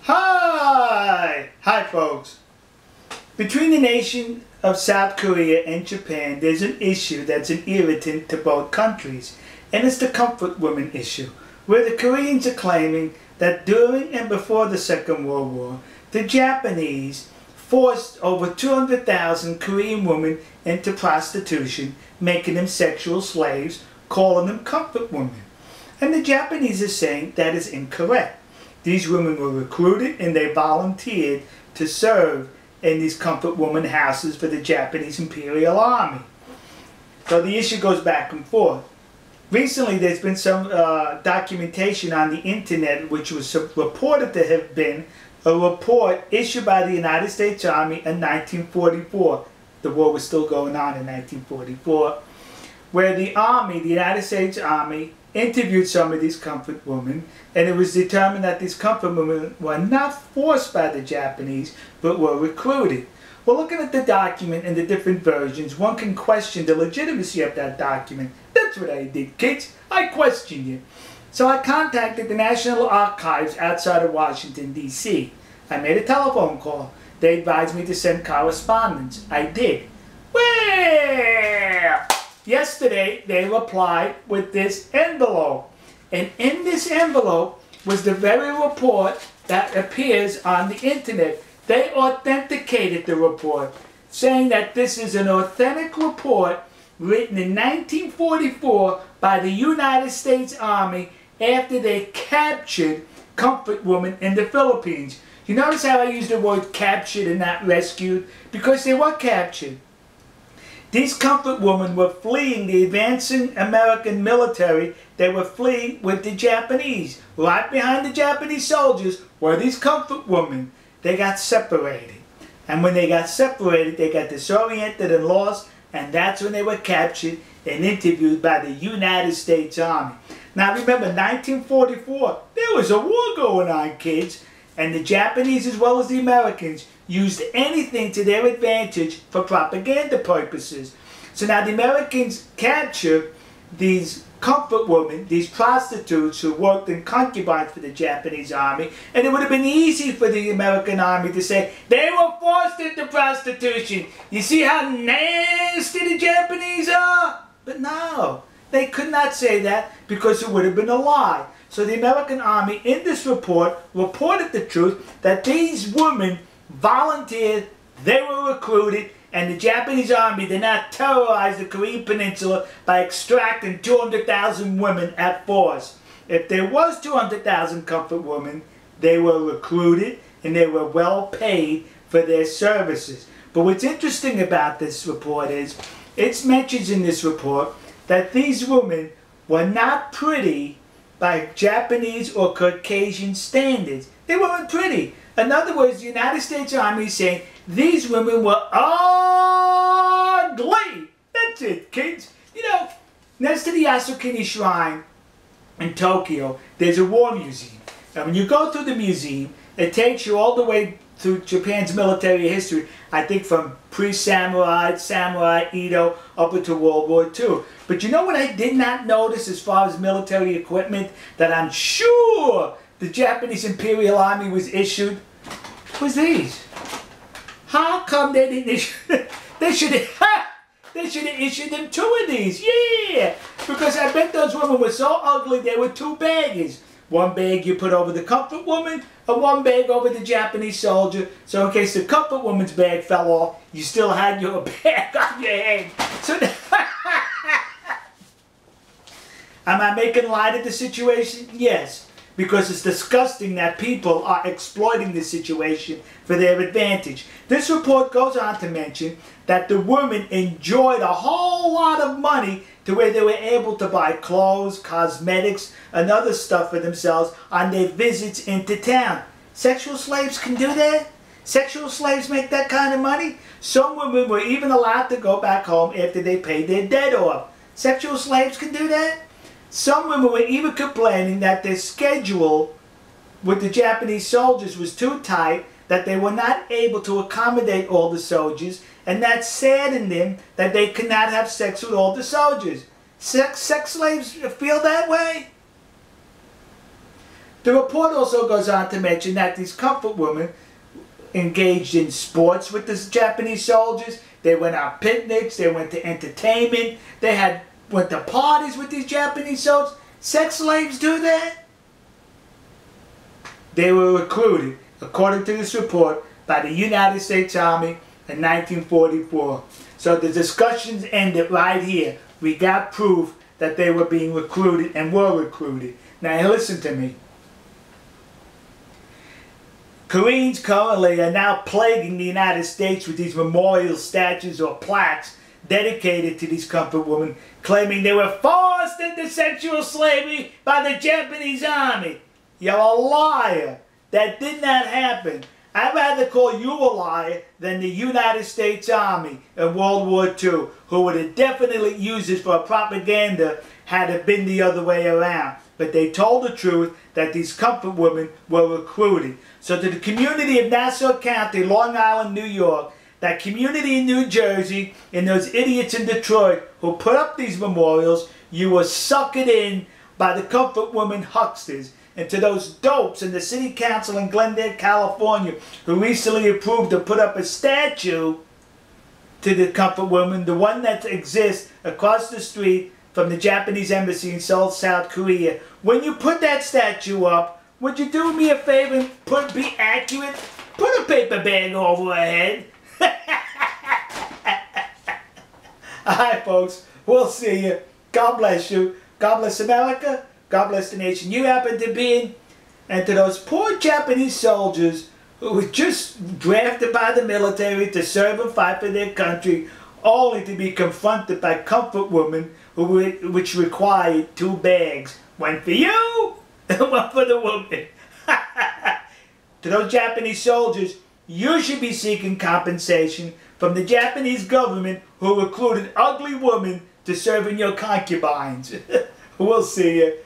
Hi folks. Between the nation of South Korea and Japan, there's an issue that's an irritant to both countries, and it's the comfort women issue, where the Koreans are claiming that during and before the Second World War, the Japanese forced over 200,000 Korean women into prostitution, making them sexual slaves, calling them comfort women. And the Japanese are saying that is incorrect. These women were recruited and they volunteered to serve in these comfort woman houses for the Japanese Imperial Army. So the issue goes back and forth. Recently there's been some documentation on the internet which was reported to have been a report issued by the United States Army in 1944. The war was still going on in 1944. Where the Army, the United States Army, interviewed some of these comfort women, and it was determined that these comfort women were not forced by the Japanese, but were recruited. Well, looking at the document and the different versions, one can question the legitimacy of that document. That's what I did, kids. I questioned it. So I contacted the National Archives outside of Washington, D.C. I made a telephone call. They advised me to send correspondence. I did. Well, yesterday they replied with this envelope. And in this envelope was the very report that appears on the internet. They authenticated the report, saying that this is an authentic report written in 1944 by the United States Army after they captured comfort women in the Philippines. You notice how I used the word captured and not rescued? Because they were captured. These comfort women were fleeing the advancing American military. They were fleeing with the Japanese. Right behind the Japanese soldiers were these comfort women. They got separated. And when they got separated, they got disoriented and lost. And that's when they were captured and interviewed by the United States Army. Now remember, 1944, there was a war going on, kids. And the Japanese, as well as the Americans, used anything to their advantage for propaganda purposes. So now the Americans captured these comfort women, these prostitutes who worked in concubines for the Japanese army, and it would have been easy for the American army to say, they were forced into prostitution. You see how nasty the Japanese are? But no, they could not say that because it would have been a lie. So the American army in this report reported the truth that these women volunteered, they were recruited, and the Japanese army did not terrorize the Korean peninsula by extracting 200,000 women at force. If there was 200,000 comfort women, they were recruited and they were well paid for their services. But what's interesting about this report is, it mentions in this report that these women were not pretty by Japanese or Caucasian standards. They weren't pretty. In other words, the United States Army is saying these women were ugly. That's it, kids. You know, next to the Yasukuni Shrine in Tokyo, there's a war museum. And when you go through the museum, it takes you all the way through Japan's military history, I think from pre-samurai, samurai, Edo, up into World War II. But you know what I did not notice as far as military equipment that I'm sure the Japanese Imperial Army was issued? Was these. How come they didn't issue? They should have issued them 2 of these. Yeah! Because I bet those women were so ugly they were 2 baggers. One bag you put over the comfort woman, and one bag over the Japanese soldier. So in case the comfort woman's bag fell off, you still had your bag on your head. So am I making light of the situation? Yes. Because it's disgusting that people are exploiting this situation for their advantage. This report goes on to mention that the women enjoyed a whole lot of money to where they were able to buy clothes, cosmetics, and other stuff for themselves on their visits into town. Sexual slaves can do that? Sexual slaves make that kind of money? Some women were even allowed to go back home after they paid their debt off. Sexual slaves can do that? Some women were even complaining that their schedule with the Japanese soldiers was too tight, that they were not able to accommodate all the soldiers, and that saddened them that they could not have sex with all the soldiers. Sex slaves feel that way? The report also goes on to mention that these comfort women engaged in sports with the Japanese soldiers. They went on picnics, they went to entertainment, they went to parties with these Japanese soldiers. Sex slaves do that? They were recruited, according to this report, by the United States Army in 1944. So the discussions ended right here. We got proof that they were being recruited and were recruited. Now listen to me. Koreans currently are now plaguing the United States with these memorial statues or plaques dedicated to these comfort women, claiming they were forced into sexual slavery by the Japanese army. You're a liar. That did not happen. I'd rather call you a liar than the United States Army in World War II, who would have definitely used this for propaganda had it been the other way around. But they told the truth that these comfort women were recruited. So to the community of Nassau County, Long Island, New York, that community in New Jersey, and those idiots in Detroit who put up these memorials, you were suckered in by the comfort women hucksters. And to those dopes in the city council in Glendale, California, who recently approved to put up a statue to the comfort woman, the one that exists across the street from the Japanese embassy in Seoul, South Korea. When you put that statue up, would you do me a favor and be accurate? Put a paper bag over her head. Alright folks, we'll see you. God bless you. God bless America. God bless the nation you happen to be in. And to those poor Japanese soldiers who were just drafted by the military to serve and fight for their country, only to be confronted by comfort women which required 2 bags. One for you and one for the woman. To those Japanese soldiers, you should be seeking compensation from the Japanese government who recruited ugly women to serve in your concubines. We'll see you.